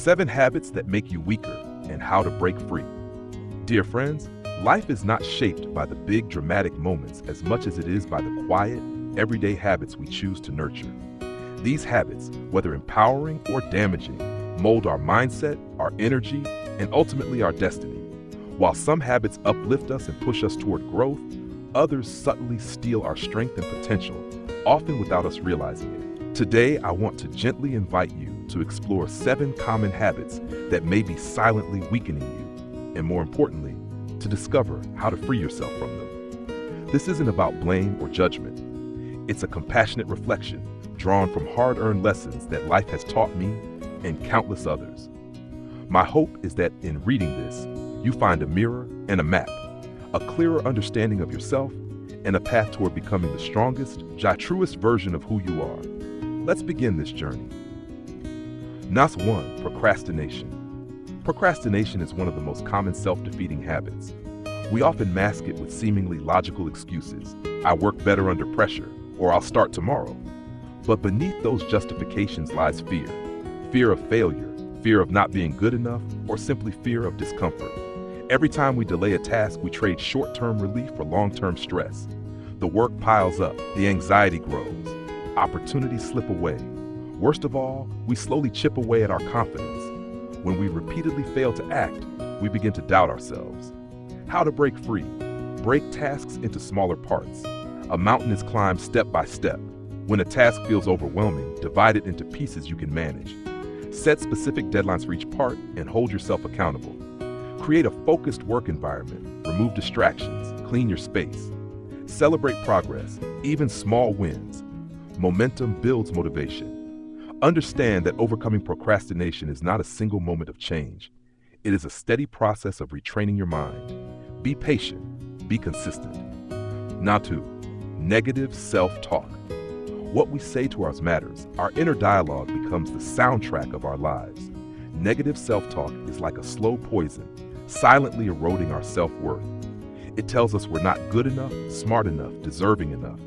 7 habits that make you weaker and how to break free. Dear friends, life is not shaped by the big dramatic moments as much as it is by the quiet, everyday habits we choose to nurture. These habits, whether empowering or damaging, mold our mindset, our energy, and ultimately our destiny. While some habits uplift us and push us toward growth, others subtly steal our strength and potential, often without us realizing it. Today, I want to gently invite you to explore 7 common habits that may be silently weakening you, and more importantly, to discover how to free yourself from them. This isn't about blame or judgment. It's a compassionate reflection drawn from hard-earned lessons that life has taught me and countless others. My hope is that in reading this, you find a mirror and a map, a clearer understanding of yourself, and a path toward becoming the strongest, truest version of who you are. Let's begin this journey. Number 1, procrastination. Procrastination is one of the most common self-defeating habits. We often mask it with seemingly logical excuses. I work better under pressure, or I'll start tomorrow. But beneath those justifications lies fear. Fear of failure, fear of not being good enough, or simply fear of discomfort. Every time we delay a task, we trade short-term relief for long-term stress. The work piles up, the anxiety grows, opportunities slip away. Worst of all, we slowly chip away at our confidence. When we repeatedly fail to act, we begin to doubt ourselves. How to break free? Break tasks into smaller parts. A mountain is climbed step by step. When a task feels overwhelming, divide it into pieces you can manage. Set specific deadlines for each part and hold yourself accountable. Create a focused work environment. Remove distractions. Clean your space. Celebrate progress, even small wins. Momentum builds motivation. Understand that overcoming procrastination is not a single moment of change. It is a steady process of retraining your mind. Be patient. Be consistent. Now 2, negative self-talk. What we say to us matters. Our inner dialogue becomes the soundtrack of our lives. Negative self-talk is like a slow poison, silently eroding our self-worth. It tells us we're not good enough, smart enough, deserving enough.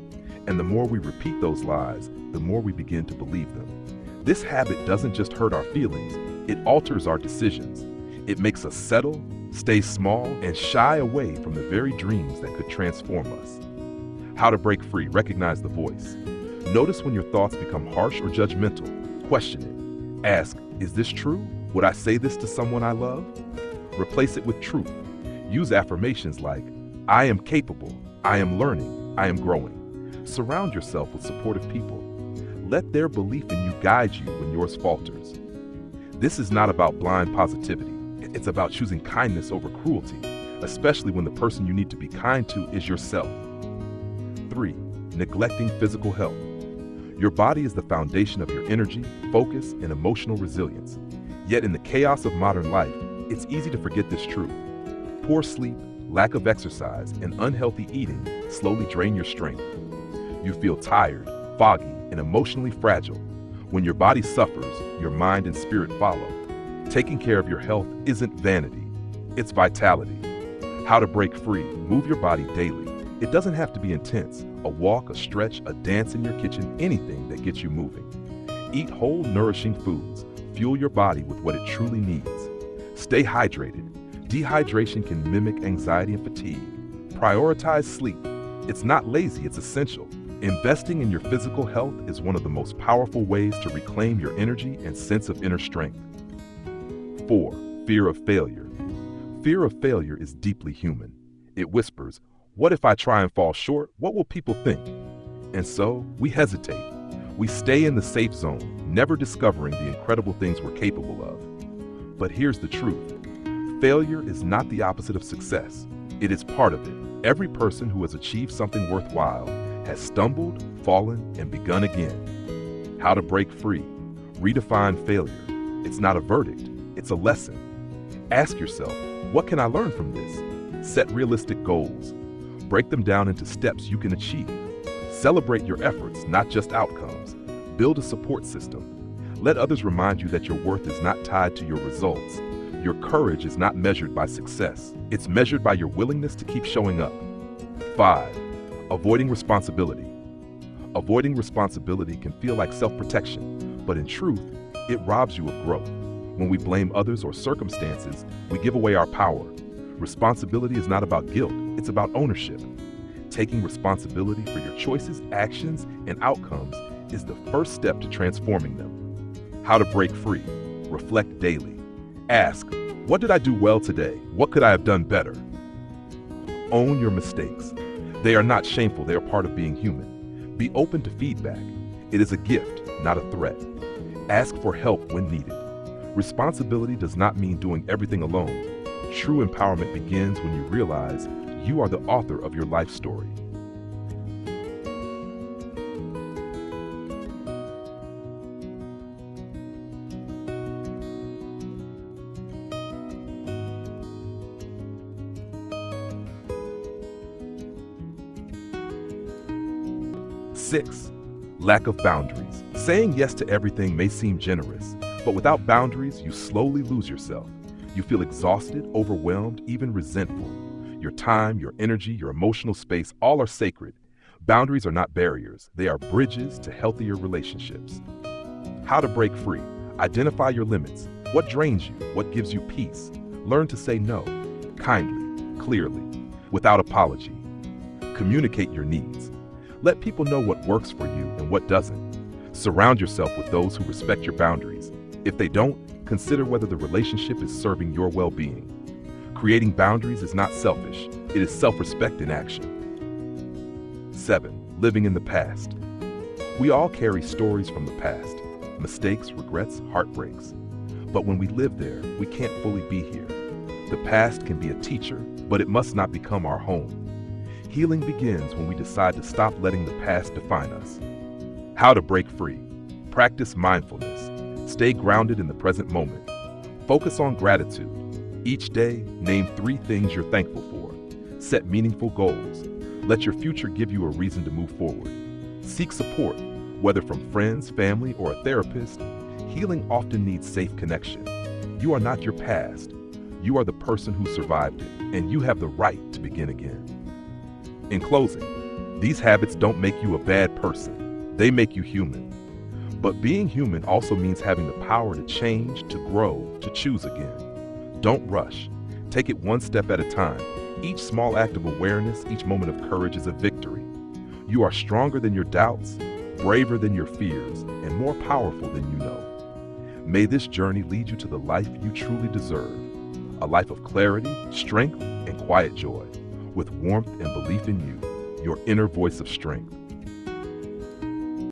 And the more we repeat those lies, the more we begin to believe them. This habit doesn't just hurt our feelings, it alters our decisions. It makes us settle, stay small, and shy away from the very dreams that could transform us. How to break free? Recognize the voice. Notice when your thoughts become harsh or judgmental. Question it. Ask, is this true? Would I say this to someone I love? Replace it with truth. Use affirmations like, I am capable, I am learning, I am growing. Surround yourself with supportive people. Let their belief in you guide you when yours falters. This is not about blind positivity. It's about choosing kindness over cruelty, especially when the person you need to be kind to is yourself. 3, neglecting physical health. Your body is the foundation of your energy, focus, and emotional resilience. Yet in the chaos of modern life, it's easy to forget this truth. Poor sleep, lack of exercise, and unhealthy eating slowly drain your strength. You feel tired, foggy, and emotionally fragile. When your body suffers, your mind and spirit follow. Taking care of your health isn't vanity, it's vitality. How to break free? Move your body daily. It doesn't have to be intense. A walk, a stretch, a dance in your kitchen, anything that gets you moving. Eat whole, nourishing foods. Fuel your body with what it truly needs. Stay hydrated. Dehydration can mimic anxiety and fatigue. Prioritize sleep. It's not lazy, it's essential. Investing in your physical health is one of the most powerful ways to reclaim your energy and sense of inner strength. 4, fear of failure. Fear of failure is deeply human. It whispers, what if I try and fall short? What will people think? And so, we hesitate. We stay in the safe zone, never discovering the incredible things we're capable of. But here's the truth. Failure is not the opposite of success. It is part of it. Every person who has achieved something worthwhile has stumbled, fallen, and begun again. How to break free? Redefine failure. It's not a verdict, it's a lesson. Ask yourself, what can I learn from this? Set realistic goals. Break them down into steps you can achieve. Celebrate your efforts, not just outcomes. Build a support system. Let others remind you that your worth is not tied to your results. Your courage is not measured by success. It's measured by your willingness to keep showing up. 5, avoiding responsibility. Avoiding responsibility can feel like self-protection, but in truth, it robs you of growth. When we blame others or circumstances, we give away our power. Responsibility is not about guilt, it's about ownership. Taking responsibility for your choices, actions, and outcomes is the first step to transforming them. How to break free. Reflect daily. Ask, what did I do well today? What could I have done better? Own your mistakes. They are not shameful, they are part of being human. Be open to feedback. It is a gift, not a threat. Ask for help when needed. Responsibility does not mean doing everything alone. True empowerment begins when you realize you are the author of your life story. Six, lack of boundaries. Saying yes to everything may seem generous, but without boundaries, you slowly lose yourself. You feel exhausted, overwhelmed, even resentful. Your time, your energy, your emotional space, all are sacred. Boundaries are not barriers. They are bridges to healthier relationships. How to break free. Identify your limits. What drains you? What gives you peace? Learn to say no, kindly, clearly, without apology. Communicate your needs. Let people know what works for you and what doesn't. Surround yourself with those who respect your boundaries. If they don't, consider whether the relationship is serving your well-being. Creating boundaries is not selfish. It is self-respect in action. 7. Living in the past. We all carry stories from the past. Mistakes, regrets, heartbreaks. But when we live there, we can't fully be here. The past can be a teacher, but it must not become our home. Healing begins when we decide to stop letting the past define us. How to break free. Practice mindfulness. Stay grounded in the present moment. Focus on gratitude. Each day, name 3 things you're thankful for. Set meaningful goals. Let your future give you a reason to move forward. Seek support, whether from friends, family, or a therapist. Healing often needs safe connection. You are not your past. You are the person who survived it, and you have the right to begin again. In closing, these habits don't make you a bad person. They make you human. But being human also means having the power to change, to grow, to choose again. Don't rush. Take it one step at a time. Each small act of awareness, each moment of courage is a victory. You are stronger than your doubts, braver than your fears, and more powerful than you know. May this journey lead you to the life you truly deserve. A life of clarity, strength, and quiet joy. With warmth and belief in you, your inner voice of strength.